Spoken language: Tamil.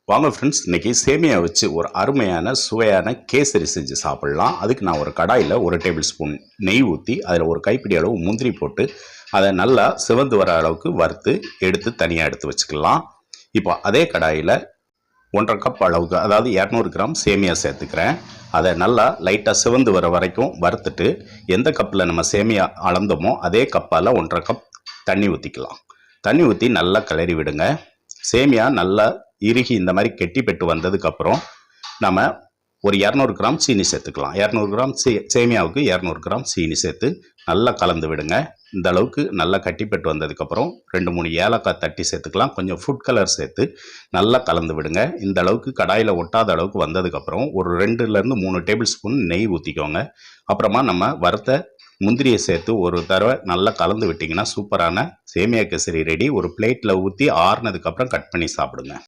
வாங்க ஃப்ரெண்ட்ஸ், இன்னைக்கு சேமியா வச்சு ஒரு அருமையான சுவையான கேசரி செஞ்சு சாப்பிட்லாம். அதுக்கு நான் ஒரு கடாயில் 1 டேபிள் ஸ்பூன் நெய் ஊற்றி அதில் ஒரு கைப்பிடி அளவு முந்திரி போட்டு அதை நல்லா சிவந்து வர அளவுக்கு வறுத்து எடுத்து தனியாக எடுத்து வச்சுக்கலாம். இப்போ அதே கடாயில் 1.5 கப் அளவுக்கு, அதாவது 200 கிராம் சேமியா சேர்த்துக்கிறேன். அதை நல்லா லைட்டாக சிவந்து வர வரைக்கும் வறுத்துட்டு எந்த கப்பில் நம்ம சேமியா அளந்தோமோ அதே கப்பால் 1.5 கப் தண்ணி ஊற்றிக்கலாம். தண்ணி ஊற்றி நல்லா கிளறி விடுங்க. சேமியா நல்லா இறுகி இந்த மாதிரி கெட்டி பெட்டு வந்ததுக்கப்புறம் நம்ம ஒரு 200 கிராம் சீனி சேர்த்துக்கலாம். 200 கிராம் சேமியாவுக்கு 200 கிராம் சீனி சேர்த்து நல்லா கலந்து விடுங்க. இந்த அளவுக்கு நல்லா கட்டிப்பட்டு வந்ததுக்கப்புறம் 2-3 ஏலக்காய் தட்டி சேர்த்துக்கலாம். கொஞ்சம் ஃபுட் கலர் சேர்த்து நல்லா கலந்து விடுங்க. இந்த அளவுக்கு கடாயில் ஒட்டாத அளவுக்கு வந்ததுக்கப்புறம் ஒரு 2-3 டேபிள் ஸ்பூன் நெய் ஊற்றிக்கோங்க. அப்புறமா நம்ம வறுத்த முந்திரியை சேர்த்து ஒரு தடவை நல்லா கலந்து விட்டிங்கன்னா சூப்பரான சேமியா கேசரி ரெடி. ஒரு பிளேட்டில் ஊற்றி ஆறுனதுக்கப்புறம் கட் பண்ணி சாப்பிடுங்க.